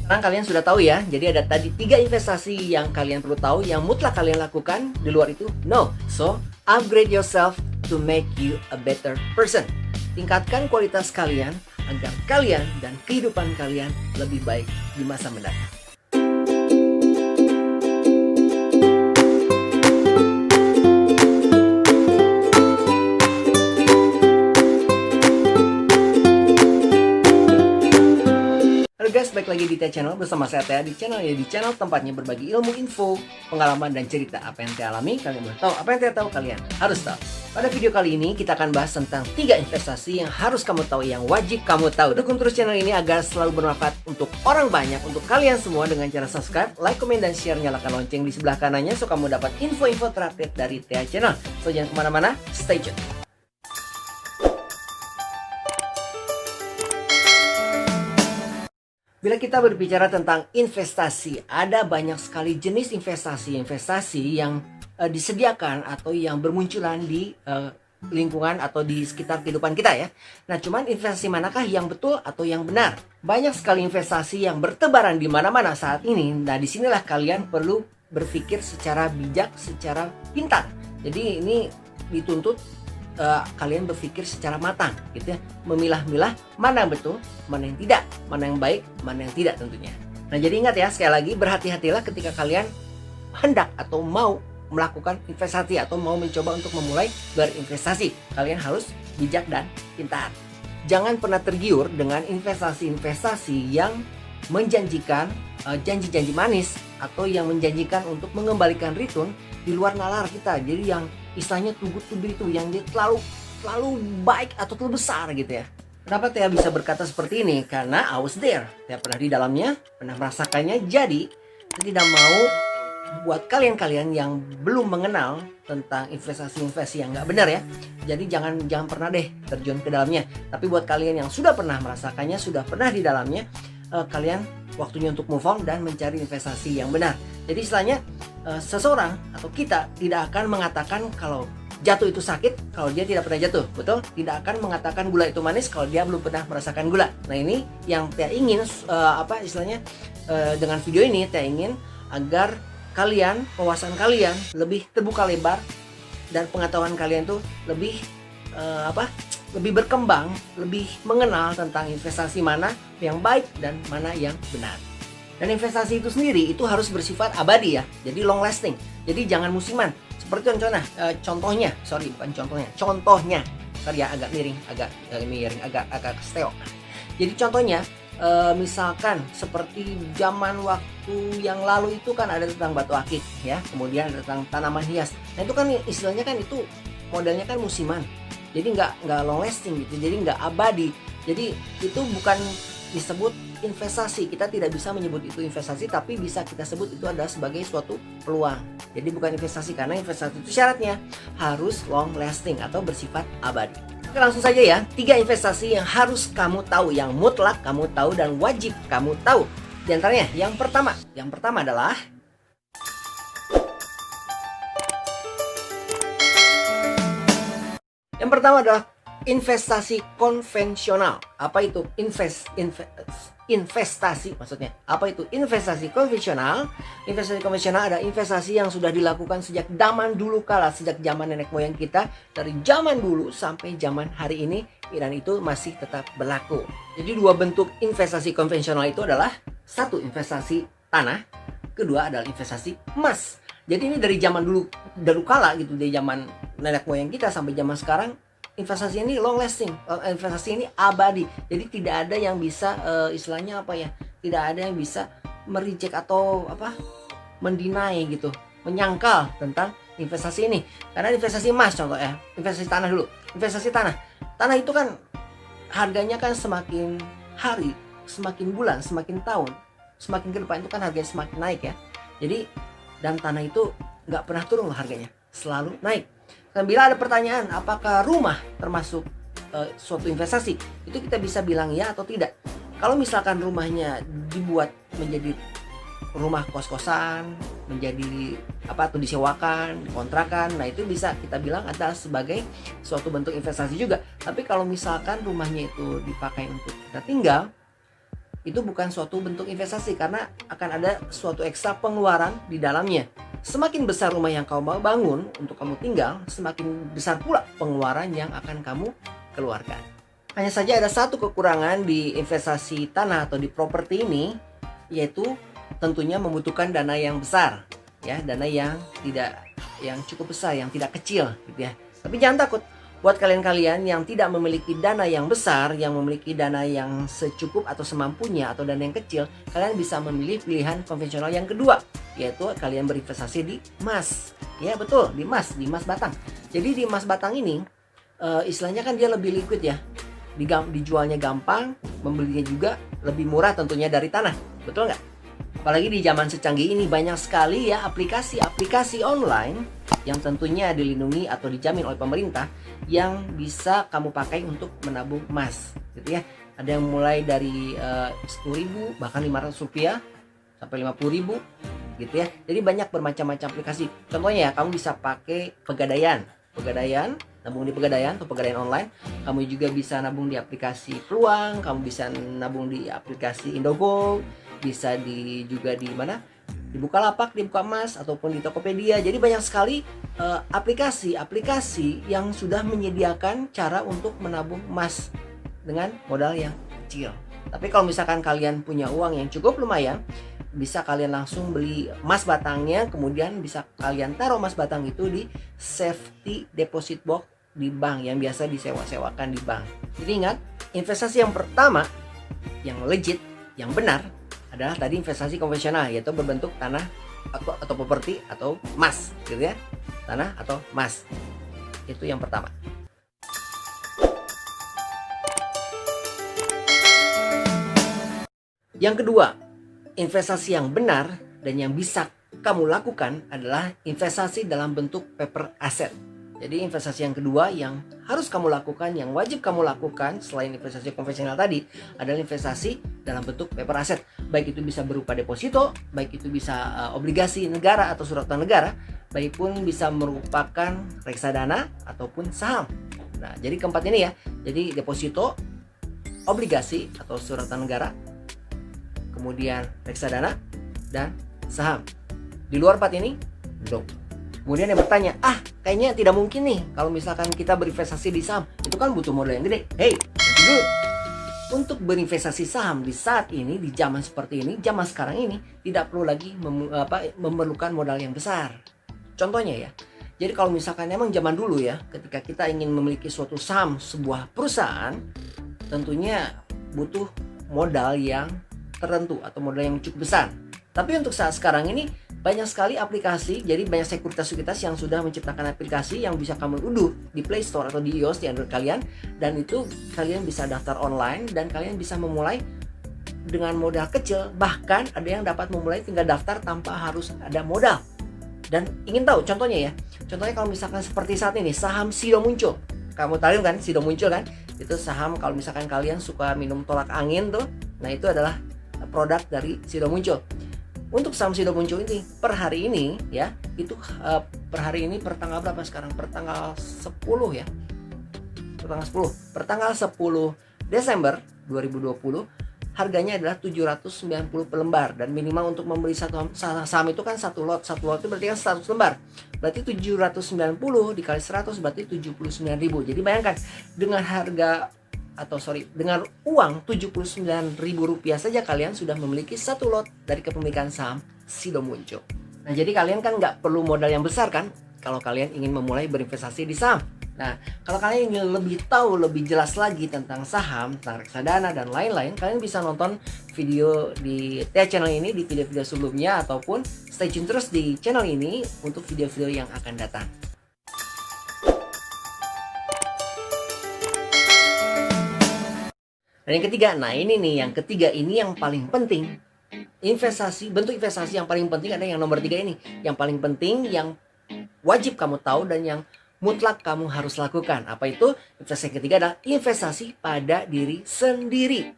Sekarang kalian sudah tahu ya, jadi ada tadi 3 investasi yang kalian perlu tahu, yang mutlak kalian lakukan. Di luar itu, no. So, upgrade yourself to make you a better person. Tingkatkan kualitas kalian agar kalian dan kehidupan kalian lebih baik di masa mendatang. Halo guys, balik lagi di Tia Channel bersama saya Tia. Di channel tempatnya berbagi ilmu, info, pengalaman, dan cerita. Apa yang Tia alami, kalian boleh tahu. Apa yang Tia tahu, kalian harus tahu. Pada video kali ini, kita akan bahas tentang 3 investasi yang harus kamu tahu, yang wajib kamu tahu. Dukung terus channel ini agar selalu bermanfaat untuk orang banyak, untuk kalian semua dengan cara subscribe, like, komen, dan share. Nyalakan lonceng di sebelah kanannya, so kamu dapat info-info terupdate dari Tia Channel. So jangan kemana-mana, stay tune. Bila kita berbicara tentang investasi, ada banyak sekali jenis investasi yang disediakan atau yang bermunculan di lingkungan atau di sekitar kehidupan kita ya. Nah, cuman investasi manakah yang betul atau yang benar? Banyak sekali investasi yang bertebaran di mana-mana saat ini. Nah, disinilah kalian perlu berpikir secara bijak, secara pintar. Jadi ini dituntut kalian berpikir secara matang gitu ya, memilah-milah mana yang betul, mana yang tidak, mana yang baik, mana yang tidak tentunya. Nah, jadi ingat ya, sekali lagi berhati-hatilah ketika kalian hendak atau mau melakukan investasi atau mau mencoba untuk memulai berinvestasi. Kalian harus bijak dan pintar. Jangan pernah tergiur dengan investasi-investasi yang menjanjikan janji-janji manis atau yang menjanjikan untuk mengembalikan return di luar nalar kita. Jadi yang istilahnya too good to be itu, yang dia terlalu baik atau terlalu besar gitu ya. Kenapa Tia bisa berkata seperti ini? Karena I was there. Tia pernah di dalamnya, pernah merasakannya. Jadi saya tidak mau buat kalian-kalian yang belum mengenal tentang investasi-investasi yang nggak benar ya. Jadi jangan pernah deh terjun ke dalamnya. Tapi buat kalian yang sudah pernah merasakannya, sudah pernah di dalamnya, kalian waktunya untuk move on dan mencari investasi yang benar. Jadi istilahnya seseorang atau kita tidak akan mengatakan kalau jatuh itu sakit kalau dia tidak pernah jatuh, betul? Tidak akan mengatakan gula itu manis kalau dia belum pernah merasakan gula. Nah, ini yang Tia ingin dengan video ini Tia ingin agar kalian, wawasan kalian lebih terbuka lebar dan pengetahuan kalian tuh lebih lebih berkembang, lebih mengenal tentang investasi mana yang baik dan mana yang benar. Dan investasi itu sendiri itu harus bersifat abadi ya, jadi long lasting. Jadi jangan musiman. Seperti contohnya, sorry ya, agak miring, agak steo. Jadi contohnya, misalkan seperti zaman waktu yang lalu itu kan ada tentang batu akik ya, kemudian ada tentang tanaman hias. Nah, itu kan istilahnya kan itu modelnya kan musiman. Jadi nggak long lasting gitu, jadi nggak abadi. Jadi itu bukan disebut investasi. Kita tidak bisa menyebut itu investasi, tapi bisa kita sebut itu adalah sebagai suatu peluang. Jadi bukan investasi, karena investasi itu syaratnya harus long lasting atau bersifat abadi. Oke, langsung saja ya, 3 investasi yang harus kamu tahu, yang mutlak kamu tahu dan wajib kamu tahu. Di antaranya yang pertama adalah investasi konvensional. Apa itu investasi maksudnya? Apa itu investasi konvensional? Investasi konvensional adalah investasi yang sudah dilakukan sejak zaman dulu kala, sejak zaman nenek moyang kita, dari zaman dulu sampai zaman hari ini, dan itu masih tetap berlaku. Jadi 2 bentuk investasi konvensional itu adalah, 1 investasi tanah, kedua adalah investasi emas. Jadi ini dari zaman dulu kala gitu, dari zaman nenek moyang kita sampai zaman sekarang, investasi ini long lasting, investasi ini abadi. Jadi tidak ada yang bisa istilahnya tidak ada yang bisa mereject atau mendinai gitu, menyangkal tentang investasi ini. Karena investasi emas contoh ya, investasi tanah dulu. Investasi tanah itu kan harganya kan semakin hari, semakin bulan, semakin tahun, semakin ke depan itu kan harganya semakin naik ya. Jadi dan tanah itu nggak pernah turun loh harganya, selalu naik. Dan bila ada pertanyaan apakah rumah termasuk suatu investasi, itu kita bisa bilang ya atau tidak. Kalau misalkan rumahnya dibuat menjadi rumah kos-kosan, menjadi atau disewakan, dikontrakan, nah itu bisa kita bilang adalah sebagai suatu bentuk investasi juga. Tapi kalau misalkan rumahnya itu dipakai untuk kita tinggal, itu bukan suatu bentuk investasi karena akan ada suatu ekstra pengeluaran di dalamnya. Semakin besar rumah yang kamu bangun untuk kamu tinggal, semakin besar pula pengeluaran yang akan kamu keluarkan. Hanya saja ada satu kekurangan di investasi tanah atau di properti ini, yaitu tentunya membutuhkan dana yang besar, ya, dana yang cukup besar, yang tidak kecil, gitu ya. Tapi jangan takut. Buat kalian-kalian yang tidak memiliki dana yang besar, yang memiliki dana yang secukup atau semampunya atau dana yang kecil, kalian bisa memilih pilihan konvensional yang kedua, yaitu kalian berinvestasi di emas. Ya betul, di emas batang. Jadi di emas batang ini istilahnya kan dia lebih liquid ya. Dijualnya gampang, membelinya juga lebih murah tentunya dari tanah. Betul nggak? Apalagi di zaman secanggih ini banyak sekali ya aplikasi-aplikasi online yang tentunya dilindungi atau dijamin oleh pemerintah yang bisa kamu pakai untuk menabung emas, gitu ya. Ada yang mulai dari 10.000 bahkan 500 rupiah sampai 50.000, gitu ya. Jadi banyak bermacam-macam aplikasi. Contohnya ya, kamu bisa pakai Pegadaian, nabung di Pegadaian atau Pegadaian online. Kamu juga bisa nabung di aplikasi Peluang, kamu bisa nabung di aplikasi Indogold, bisa juga di mana? Di Bukalapak, di Bukamas, ataupun di Tokopedia. Jadi banyak sekali aplikasi-aplikasi yang sudah menyediakan cara untuk menabung emas dengan modal yang kecil. Tapi kalau misalkan kalian punya uang yang cukup lumayan, bisa kalian langsung beli emas batangnya, kemudian bisa kalian taruh emas batang itu di safety deposit box di bank yang biasa disewa-sewakan di bank. Jadi ingat, investasi yang pertama, yang legit, yang benar, adalah tadi investasi konvensional, yaitu berbentuk tanah atau properti atau emas, gitu ya. Tanah atau emas. Itu yang pertama. Yang kedua, investasi yang benar dan yang bisa kamu lakukan adalah investasi dalam bentuk paper asset. Jadi investasi yang kedua yang harus kamu lakukan, yang wajib kamu lakukan selain investasi konvensional tadi adalah investasi dalam bentuk paper asset. Baik itu bisa berupa deposito, baik itu bisa obligasi negara atau surat utang negara, baik pun bisa merupakan reksadana ataupun saham. Nah, jadi keempat ini ya. Jadi deposito, obligasi atau surat utang negara, kemudian reksadana dan saham. Di luar empat ini, belum. Kemudian yang bertanya, kayaknya tidak mungkin nih kalau misalkan kita berinvestasi di saham, itu kan butuh modal yang gede. Hey, nanti dulu. Untuk berinvestasi saham di saat ini, di zaman seperti ini, zaman sekarang ini, tidak perlu lagi memerlukan modal yang besar. Contohnya ya, jadi kalau misalkan emang zaman dulu ya, ketika kita ingin memiliki suatu saham sebuah perusahaan, tentunya butuh modal yang tertentu atau modal yang cukup besar. Tapi untuk saat sekarang ini, banyak sekali aplikasi, jadi banyak sekuritas-sekuritas yang sudah menciptakan aplikasi yang bisa kamu unduh di Play Store atau di iOS di Android kalian, dan itu kalian bisa daftar online dan kalian bisa memulai dengan modal kecil, bahkan ada yang dapat memulai tinggal daftar tanpa harus ada modal. Dan ingin tahu contohnya ya, contohnya kalau misalkan seperti saat ini saham Sido muncul, kamu tahu kan Sido muncul kan, itu saham kalau misalkan kalian suka minum tolak angin tuh, nah itu adalah produk dari Sido muncul. Untuk saham Sido muncul ini per hari ini ya, itu per hari ini per tanggal berapa sekarang? Per tanggal 10 ya. Per tanggal 10 Desember 2020 harganya adalah 790 per lembar, dan minimal untuk membeli satu saham itu kan satu lot itu berarti kan 100 lembar. Berarti 790 dikali 100 berarti 79.000. Jadi bayangkan dengan dengan uang Rp79.000 saja kalian sudah memiliki satu lot dari kepemilikan saham Sido muncul. Nah, jadi kalian kan nggak perlu modal yang besar kan kalau kalian ingin memulai berinvestasi di saham. Nah, kalau kalian ingin lebih tahu lebih jelas lagi tentang saham, tentang reksadana dan lain-lain, kalian bisa nonton video di channel ini, di video-video sebelumnya, ataupun stay tune terus di channel ini untuk video-video yang akan datang. Dan yang ketiga, yang ketiga ini yang paling penting. Bentuk investasi yang paling penting ada yang nomor 3 ini. Yang paling penting, yang wajib kamu tahu dan yang mutlak kamu harus lakukan. Apa itu? Investasi yang ketiga adalah investasi pada diri sendiri.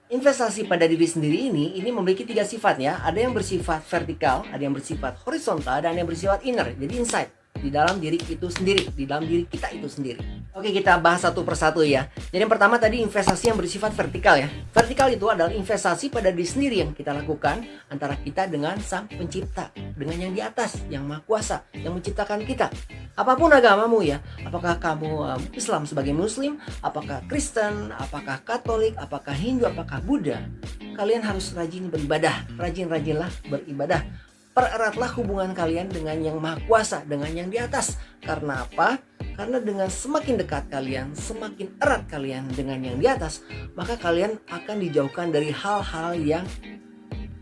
Investasi pada diri sendiri ini memiliki 3 sifat ya. Ada yang bersifat vertikal, ada yang bersifat horizontal, dan yang bersifat inner. Jadi inside, di dalam diri itu sendiri, di dalam diri kita itu sendiri. Oke, kita bahas satu persatu ya. Jadi yang pertama tadi investasi yang bersifat vertikal ya. Vertikal itu adalah investasi pada diri sendiri yang kita lakukan antara kita dengan Sang Pencipta, dengan yang di atas, yang Maha Kuasa, yang menciptakan kita. Apapun agamamu ya, apakah kamu Islam sebagai Muslim, apakah Kristen, apakah Katolik, apakah Hindu, apakah Buddha, kalian harus rajin beribadah, rajin-rajinlah beribadah. Pereratlah hubungan kalian dengan yang Maha Kuasa, dengan yang di atas. Karena apa? Karena dengan semakin dekat kalian, semakin erat kalian dengan yang di atas, maka kalian akan dijauhkan dari hal-hal yang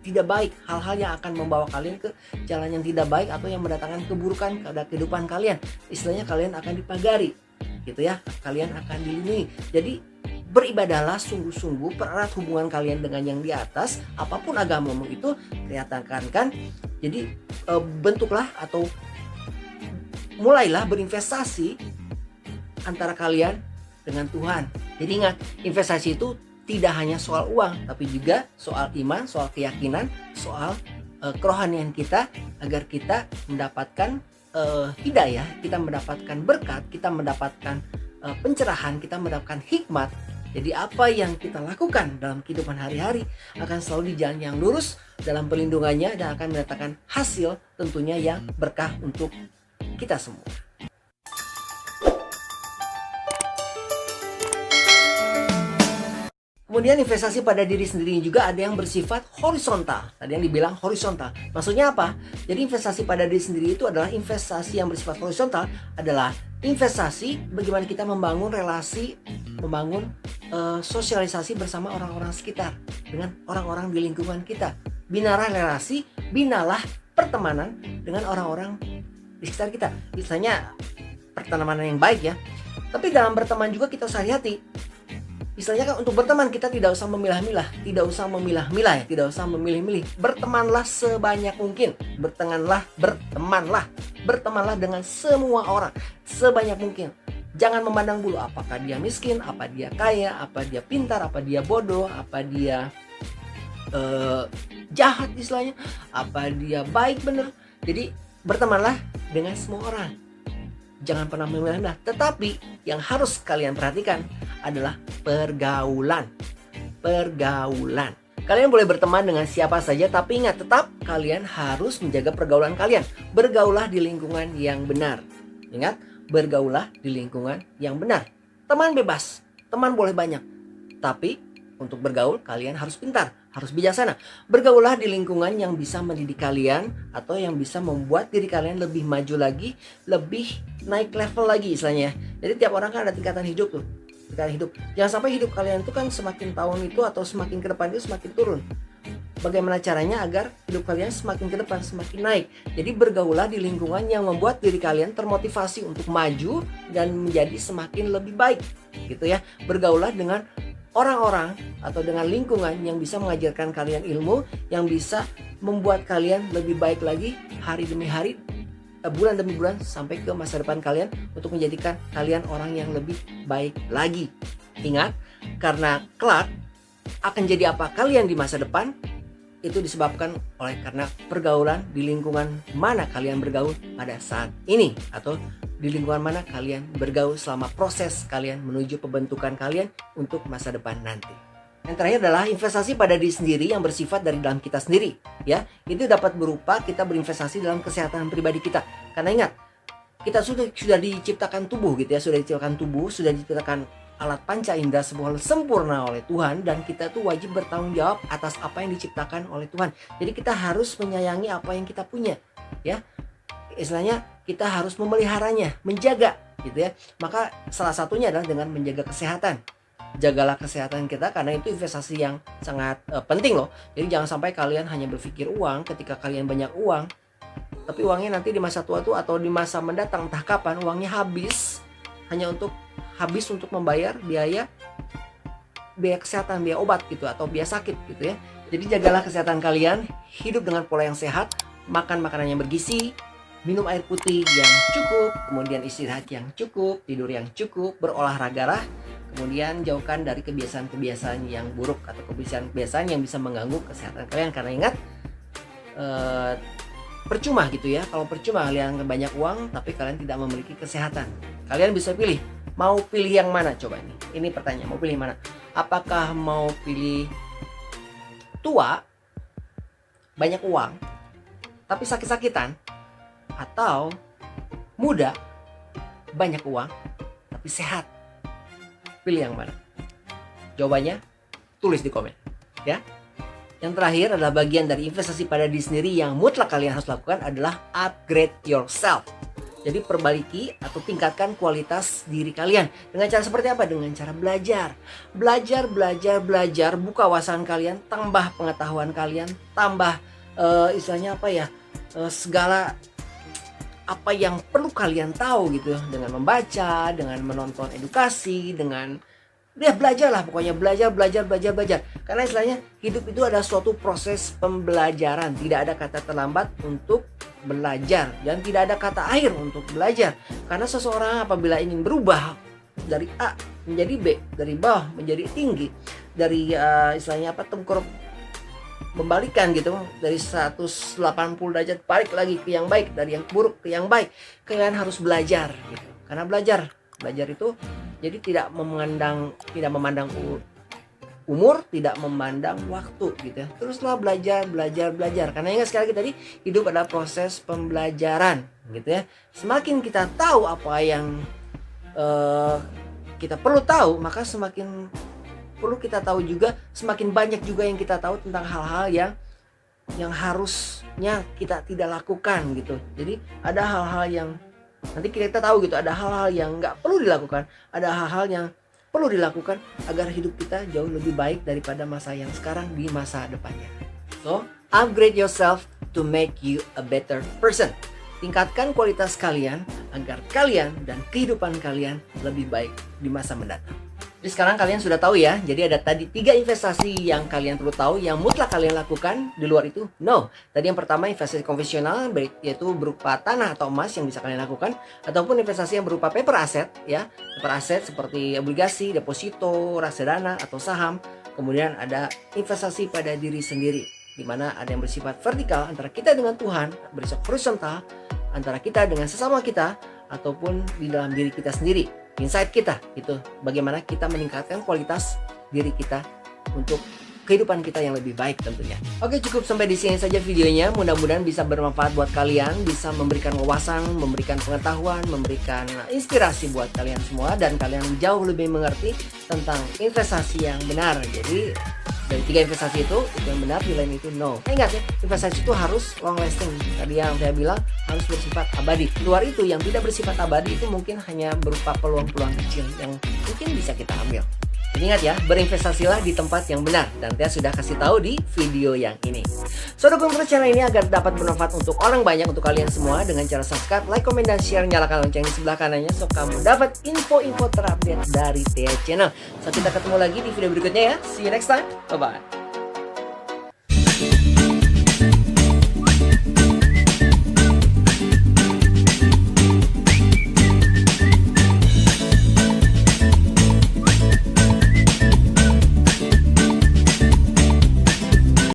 tidak baik, hal-hal yang akan membawa kalian ke jalan yang tidak baik atau yang mendatangkan keburukan pada kehidupan kalian. Istilahnya kalian akan dipagari, gitu ya. Kalian akan dilindungi. Jadi beribadahlah sungguh-sungguh, pererat hubungan kalian dengan yang di atas, apapun agamamu itu, kelihatan kan. Jadi bentuklah atau mulailah berinvestasi antara kalian dengan Tuhan. Jadi ingat, investasi itu tidak hanya soal uang, tapi juga soal iman, soal keyakinan, soal kerohanian kita, agar kita mendapatkan hidayah, kita mendapatkan berkat, kita mendapatkan pencerahan, kita mendapatkan hikmat. Jadi apa yang kita lakukan dalam kehidupan hari-hari akan selalu di jalan yang lurus dalam perlindungannya dan akan mendatangkan hasil tentunya yang berkah untuk kita semua. Kemudian investasi pada diri sendiri juga ada yang bersifat horizontal. Tadi yang dibilang horizontal. Maksudnya apa? Jadi investasi pada diri sendiri itu adalah investasi yang bersifat horizontal, adalah investasi bagaimana kita membangun relasi, membangun sosialisasi bersama orang-orang sekitar, dengan orang-orang di lingkungan kita. Binalah relasi, binalah pertemanan dengan orang-orang di sekitar kita. Misalnya pertemanan yang baik ya. Tapi dalam berteman juga kita harus hati-hati. Istilahnya kan untuk berteman kita tidak usah memilah-milah, tidak usah memilah-milah ya, tidak usah memilih-milih. Bertemanlah sebanyak mungkin. Bertemanlah dengan semua orang sebanyak mungkin. Jangan memandang bulu apakah dia miskin, apa dia kaya, apa dia pintar, apa dia bodoh, apa dia jahat istilahnya, apa dia baik bener. Jadi bertemanlah dengan semua orang. Jangan pernah memilah-milah. Tetapi yang harus kalian perhatikan adalah pergaulan. Kalian boleh berteman dengan siapa saja, tapi ingat, tetap kalian harus menjaga pergaulan kalian. Bergaulah di lingkungan yang benar. Ingat, bergaulah di lingkungan yang benar. Teman bebas, teman boleh banyak. Tapi untuk bergaul kalian harus pintar, harus bijaksana. Bergaulah di lingkungan yang bisa mendidik kalian atau yang bisa membuat diri kalian lebih maju lagi, lebih naik level lagi istilahnya. Jadi tiap orang kan ada tingkatan hidup tuh. Tingkatan hidup. Jangan sampai hidup kalian itu kan semakin tahun itu atau semakin ke depan itu semakin turun. Bagaimana caranya agar hidup kalian semakin ke depan, semakin naik. Jadi bergaulah di lingkungan yang membuat diri kalian termotivasi untuk maju dan menjadi semakin lebih baik. Gitu ya. Bergaulah dengan orang-orang atau dengan lingkungan yang bisa mengajarkan kalian ilmu, yang bisa membuat kalian lebih baik lagi hari demi hari, bulan demi bulan, sampai ke masa depan kalian untuk menjadikan kalian orang yang lebih baik lagi. Ingat, karena kelak akan jadi apa kalian di masa depan, itu disebabkan oleh karena pergaulan di lingkungan mana kalian bergaul pada saat ini, atau di lingkungan mana kalian bergaul selama proses kalian menuju pembentukan kalian untuk masa depan nanti. Yang terakhir adalah investasi pada diri sendiri yang bersifat dari dalam kita sendiri, ya. Itu dapat berupa kita berinvestasi dalam kesehatan pribadi kita. Karena ingat, kita sudah diciptakan tubuh gitu ya, sudah diciptakan alat panca indera sebuah hal sempurna oleh Tuhan, dan kita tuh wajib bertanggung jawab atas apa yang diciptakan oleh Tuhan. Jadi kita harus menyayangi apa yang kita punya, ya. Istilahnya kita harus memeliharanya, menjaga gitu ya. Maka salah satunya adalah dengan menjaga kesehatan. Jagalah kesehatan kita, karena itu investasi yang sangat penting loh. Jadi jangan sampai kalian hanya berpikir uang ketika kalian banyak uang, tapi uangnya nanti di masa tua tuh atau di masa mendatang entah kapan uangnya habis untuk membayar biaya kesehatan, biaya obat gitu, atau biaya sakit gitu ya. Jadi jagalah kesehatan kalian, hidup dengan pola yang sehat, makan makanan yang bergizi, minum air putih yang cukup, kemudian istirahat yang cukup, tidur yang cukup, berolahraga, kemudian jauhkan dari kebiasaan-kebiasaan yang buruk atau kebiasaan-kebiasaan yang bisa mengganggu kesehatan kalian. Karena ingat, percuma gitu ya, kalau percuma kalian banyak uang tapi kalian tidak memiliki kesehatan. Kalian bisa pilih Mau pilih yang mana coba ini? Ini pertanyaan, mau pilih mana? Apakah mau pilih tua, banyak uang, tapi sakit-sakitan? Atau muda, banyak uang, tapi sehat? Pilih yang mana? Jawabannya tulis di komen ya. Yang terakhir adalah bagian dari investasi pada diri sendiri yang mutlak kalian harus lakukan adalah upgrade yourself. Jadi perbaiki atau tingkatkan kualitas diri kalian. Dengan cara seperti apa? Dengan cara belajar. Belajar, buka wawasan kalian, tambah pengetahuan kalian, tambah istilahnya apa ya, segala apa yang perlu kalian tahu gitu. Dengan membaca, dengan menonton edukasi, dengan belajarlah, pokoknya belajar. Karena istilahnya hidup itu adalah suatu proses pembelajaran. Tidak ada kata terlambat untuk belajar dan tidak ada kata akhir untuk belajar. Karena seseorang apabila ingin berubah dari A menjadi B, dari bawah menjadi tinggi, dari istilahnya apa, tengkorak membalikan gitu, dari 180 derajat balik lagi ke yang baik, dari yang buruk ke yang baik, kalian harus belajar gitu. Karena belajar itu jadi tidak memandang umur, tidak memandang waktu gitu ya. Teruslah belajar. Karena ingat sekali lagi tadi, hidup adalah proses pembelajaran gitu ya. Semakin kita tahu apa yang kita perlu tahu, maka semakin perlu kita tahu juga, semakin banyak juga yang kita tahu tentang hal-hal yang harusnya kita tidak lakukan gitu. Jadi ada hal-hal yang nanti kita tahu gitu, ada hal-hal yang nggak perlu dilakukan, ada hal-hal yang perlu dilakukan agar hidup kita jauh lebih baik daripada masa yang sekarang di masa depannya. So, upgrade yourself to make you a better person. Tingkatkan kualitas kalian agar kalian dan kehidupan kalian lebih baik di masa mendatang. Jadi sekarang kalian sudah tahu ya. Jadi ada tadi 3 investasi yang kalian perlu tahu, yang mutlak kalian lakukan. Di luar itu, no. Tadi yang pertama investasi konvensional, yaitu berupa tanah atau emas yang bisa kalian lakukan, ataupun investasi yang berupa paper asset ya. Paper asset seperti obligasi, deposito, reksadana atau saham. Kemudian ada investasi pada diri sendiri, di mana ada yang bersifat vertikal antara kita dengan Tuhan, bersifat horizontal antara kita dengan sesama kita, ataupun di dalam diri kita sendiri, inside kita gitu. Bagaimana kita meningkatkan kualitas diri kita untuk kehidupan kita yang lebih baik tentunya. Oke, cukup sampai di sini saja videonya. Mudah-mudahan bisa bermanfaat buat kalian, bisa memberikan wawasan, memberikan pengetahuan, memberikan inspirasi buat kalian semua, dan kalian jauh lebih mengerti tentang investasi yang benar. Jadi dari 3 investasi itu yang benar, yang lain itu no. Ingat ya, investasi itu harus long lasting. Tadi yang saya bilang harus bersifat abadi. Luar itu yang tidak bersifat abadi itu mungkin hanya berupa peluang-peluang kecil yang mungkin bisa kita ambil. Jadi ingat ya, berinvestasilah di tempat yang benar, dan saya sudah kasih tahu di video yang ini. So, dukung terus channel ini agar dapat bermanfaat untuk orang banyak, untuk kalian semua, dengan cara subscribe, like, komen, dan share. Nyalakan lonceng di sebelah kanannya so kamu dapat info-info terupdate dari Tia Channel. So, kita ketemu lagi di video berikutnya ya. See you next time. Bye-bye.